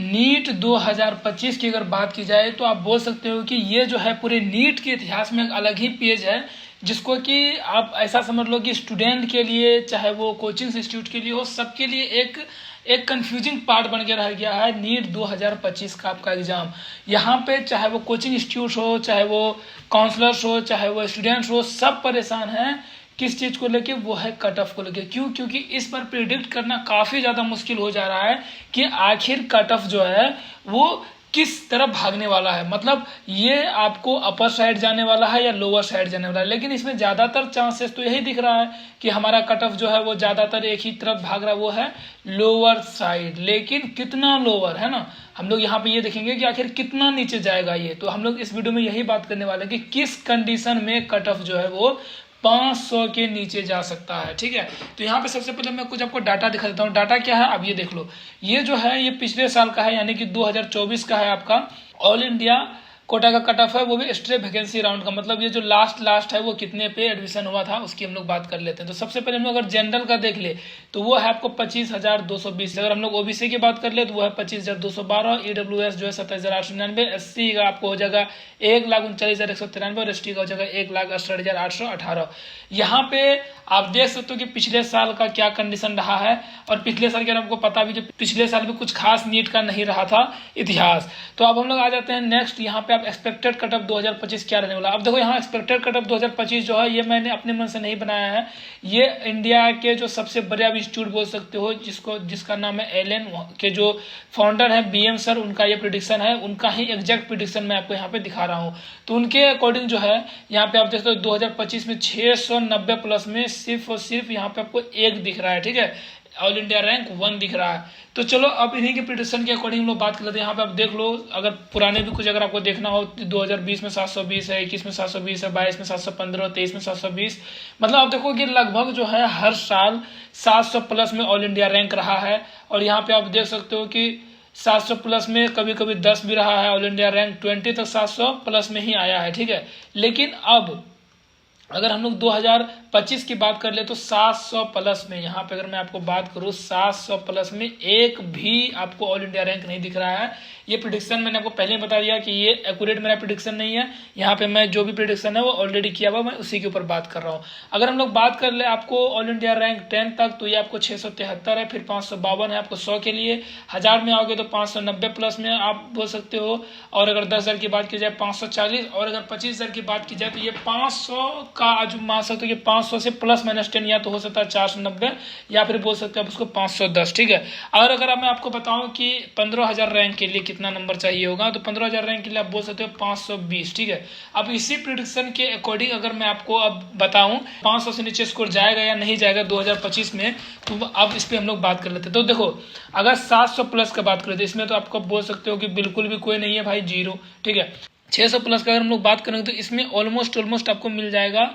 NEET 2025 की अगर बात की जाए तो आप बोल सकते हो कि ये जो है पूरे नीट के इतिहास में एक अलग ही पेज है, जिसको कि आप ऐसा समझ लो कि स्टूडेंट के लिए, चाहे वो कोचिंग इंस्टीट्यूट के लिए हो, सबके लिए एक कंफ्यूजिंग पार्ट बन के रह गया है नीट 2025 का आपका एग्जाम। यहाँ पे चाहे वो कोचिंग इंस्टीट्यूट हो, चाहे वो काउंसलर्स हो, चाहे वो स्टूडेंट्स हो, सब परेशान हैं। किस चीज़ को लेके? वो है कट ऑफ को लेके। क्यों? क्योंकि इस पर प्रिडिक्ट करना काफ़ी ज़्यादा मुश्किल हो जा रहा है कि आखिर कट ऑफ जो है वो किस तरफ भागने वाला है। मतलब ये आपको अपर साइड जाने वाला है या लोअर साइड जाने वाला है, लेकिन इसमें ज़्यादातर चांसेस तो यही दिख रहा है कि हमारा कट ऑफ जो है वो ज़्यादातर एक ही तरफ भाग रहा है, वो है लोअर साइड। लेकिन कितना लोअर है ना, हम लोग यहाँ पे ये देखेंगे कि आखिर कितना नीचे जाएगा ये। तो हम लोग इस वीडियो में यही बात करने वाले हैं कि किस कंडीशन में कट ऑफ जो है वो 500 के नीचे जा सकता है। ठीक है, तो यहाँ पे सबसे पहले मैं कुछ आपको डाटा दिखा देता हूँ। डाटा क्या है, अब ये देख लो। ये जो है ये पिछले साल का है, यानी कि 2024 का है आपका ऑल इंडिया कोटा का कट ऑफ है, वो भी स्ट्रे वैकेंसी राउंड का। मतलब ये जो लास्ट है वो कितने पे एडमिशन हुआ था उसकी हम लोग बात कर लेते हैं। तो सबसे पहले हम लोग अगर जनरल का देख ले तो वो है आपको 25,220। अगर हम लोग ओबीसी की बात कर ले तो वो है 25,212। ईडब्ल्यूएस जो है 27,899। एससी का आपको हो जाएगा 1,39,193 और एसटी का हो जाएगा 1,68,818। यहाँ पे आप देख सकते हो कि पिछले साल का क्या कंडीशन रहा है, और पिछले साल के आपको पता भी, जो पिछले साल भी कुछ खास नीट का नहीं रहा था इतिहास। तो अब हम लोग आ जाते हैं नेक्स्ट। यहाँ पे आप एक्सपेक्टेड कट ऑफ 2025 क्या रहने वाला। अब देखो यहाँ एक्सपेक्टेड कट ऑफ 2025 जो है ये मैंने अपने मन से नहीं बनाया है, ये इंडिया के जो सबसे बड़े आप इंस्टीट्यूट बोल सकते हो जिसका नाम है एलन के जो फाउंडर है बीएम सर, उनका ये प्रिडिक्शन है। उनका ही एग्जैक्ट प्रिडिक्शन मैं आपको यहाँ पे दिखा रहा हूँ। तो उनके अकॉर्डिंग जो है यहाँ पे आप देखते हो 2025 में 690 प्लस में सिर्फ और सिर्फ यहाँ पे आपको एक दिख रहा है। ठीक है, ऑल इंडिया रैंक 1 दिख रहा है। तो चलो अब इन्हीं के प्रिडिक्शन के अकॉर्डिंग हम लोग बात कर लेते हैं। यहाँ पे आप देख लो, अगर पुराने भी कुछ अगर आपको देखना हो, 2020 में 720 है, 21 में 720 है, 22 में 715, 23 में 720। मतलब आप देखो कि लगभग जो है हर साल 700 प्लस में ऑल इंडिया रैंक रहा है। और यहाँ पे आप देख सकते हो कि 700 प्लस में कभी कभी 10 भी रहा है। ऑल इंडिया रैंक 20 तक 700 प्लस में ही आया है। ठीक है, लेकिन अब अगर हम लोग 2025 की बात कर ले तो 700 प्लस में, यहाँ पे अगर मैं आपको बात करूँ 700 प्लस में एक भी आपको ऑल इंडिया रैंक नहीं दिख रहा है। ये प्रिडिक्शन मैंने आपको पहले ही बता दिया कि ये एक्यूरेट मेरा प्रिडिक्शन नहीं है। यहाँ पे मैं जो भी प्रिडिक्शन है वो ऑलरेडी किया हुआ, मैं उसी के ऊपर बात कर रहा हूँ। अगर हम लोग बात कर ले आपको ऑल इंडिया रैंक 10 तक, तो ये आपको 673 है, फिर 552 है आपको 100 के लिए। 1000 में आओगे तो 590 प्लस में आप बोल सकते हो। और अगर 10,000 की बात की जाए 540, और अगर 25,000 की बात की जाए तो ये 500 का आज मान सकते हो कि 500 से प्लस माइनस 10 या तो हो सकता है 490, या फिर बोल सकते हो आप उसको 510। ठीक है, अगर मैं आपको बताऊं कि 15,000 रैंक के लिए कितना नंबर चाहिए होगा, तो 15,000 रैंक के लिए आप बोल सकते हो 520। ठीक है, अब इसी प्रिडिक्शन के अकॉर्डिंग अगर मैं आपको अब बताऊं 500 से नीचे स्कोर जाएगा या नहीं जाएगा 2025 में, तो अब इस पर हम लोग बात कर लेते हैं। तो देखो, अगर 700 प्लस का बात करें तो इसमें तो आपको बोल सकते हो कि बिल्कुल भी कोई नहीं है भाई, जीरो। ठीक है, 600 प्लस का अगर हम लोग बात करेंगे तो इसमें ऑलमोस्ट आपको मिल जाएगा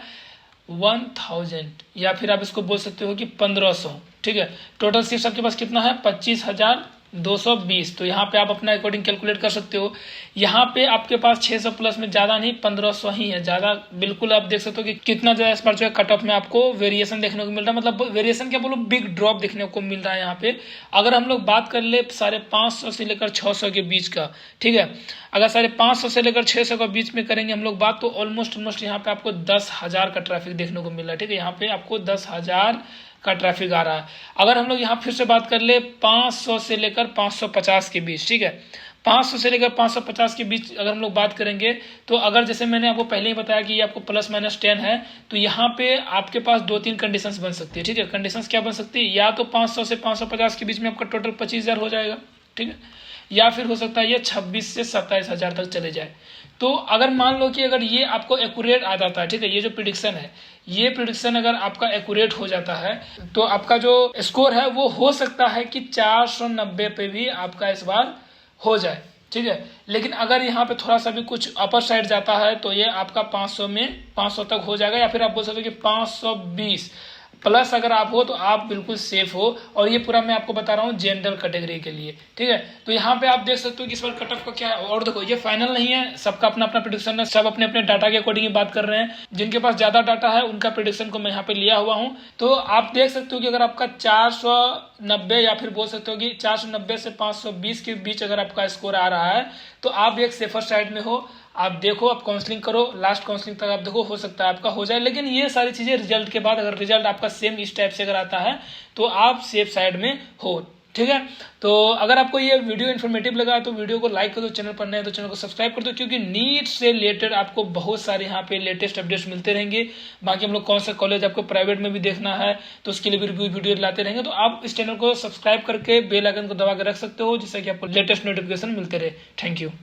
1000, या फिर आप इसको बोल सकते हो कि 1500। ठीक है, टोटल सीट्स आपके पास कितना है, 25,220। तो यहाँ पे आप अपना अकॉर्डिंग कैलकुलेट कर सकते हो। यहाँ पे आपके पास 600 प्लस में ज़्यादा नहीं, 1500 ही है ज़्यादा। बिल्कुल आप देख सकते हो कि कितना ज़्यादा इस बार जो है कट ऑफ में आपको वेरिएशन देखने को मिल रहा है। मतलब वेरिएशन क्या बोलो, बिग ड्रॉप देखने को मिल रहा है यहाँ पे। अगर हम लोग बात कर ले 550 से लेकर 600 के बीच का, ठीक है, अगर 550 से लेकर 600 के बीच में करेंगे हम लोग बात, तो ऑलमोस्ट यहाँ पे आपको 10,000 का ट्रैफिक देखने को मिल रहा है। ठीक है, यहाँ पे आपको 10,000 का ट्रैफिक आ रहा है। अगर हम लोग यहाँ फिर से बात कर ले 500 से लेकर 550 के बीच, ठीक है, 500 से लेकर 550 के बीच अगर हम लोग बात करेंगे, तो अगर जैसे मैंने आपको पहले ही बताया कि ये आपको प्लस माइनस 10 है, तो यहाँ पे आपके पास 2-3 कंडीशंस बन सकती है। ठीक है, कंडीशंस क्या बन सकती है, या तो 500 से 550 के बीच में आपका टोटल 25,000 हो जाएगा। ठीक है, या फिर हो सकता है ये 26 से 27,000 तक चले जाए। तो अगर मान लो कि अगर ये आपको एक्यूरेट आ जाता है, ठीक है, ये जो प्रिडिक्शन है, ये प्रिडिक्शन अगर आपका एक्यूरेट हो जाता है, तो आपका जो स्कोर है वो हो सकता है कि 490 पे भी आपका इस बार हो जाए। ठीक है, लेकिन अगर यहाँ पे थोड़ा सा भी कुछ अपर साइड जाता है तो ये आपका 500 में 500 तक हो जाएगा, या फिर आप बोल सकते हो कि 520 प्लस अगर आप हो तो आप बिल्कुल सेफ हो। और ये पूरा मैं आपको बता रहा हूँ जनरल कैटेगरी के लिए, ठीक है। तो यहाँ पे आप देख सकते हो कि इस बार कट ऑफ का क्या है। और देखो ये फाइनल नहीं है, सबका अपना अपना प्रेडिक्शन है, सब अपने अपने डाटा के अकॉर्डिंग ही बात कर रहे हैं। जिनके पास ज्यादा डाटा है उनका प्रेडिक्शन को मैं यहाँ पे लिया हुआ हूँ। तो आप देख सकते हो कि अगर आपका 490 या फिर बोल सकते हो कि 490 से 520 के बीच अगर आपका स्कोर आ रहा है तो आप एक सेफर साइड में हो। आप देखो, आप काउंसलिंग करो, लास्ट काउंसलिंग तक आप देखो, हो सकता है आपका हो जाए। लेकिन ये सारी चीजें रिजल्ट के बाद, अगर रिजल्ट आपका सेम इस टाइप से अगर आता है तो आप सेफ साइड में हो, ठीक है। तो अगर आपको ये वीडियो इन्फॉर्मेटिव लगा तो वीडियो को लाइक कर दो, चैनल पर नए हैं तो चैनल को सब्सक्राइब कर दो, क्योंकि नीट से रिलेटेड आपको बहुत सारे यहाँ पे लेटेस्ट अपडेट्स मिलते रहेंगे। बाकी हम लोग कौन सा कॉलेज आपको प्राइवेट में भी देखना है तो उसके लिए भी रिव्यू वीडियो लाते रहेंगे। तो आप इस चैनल को सब्सक्राइब करके बेल आइकन को दबा के रख सकते हो, जिससे कि आपको लेटेस्ट नोटिफिकेशन मिलते रहे। Thank you.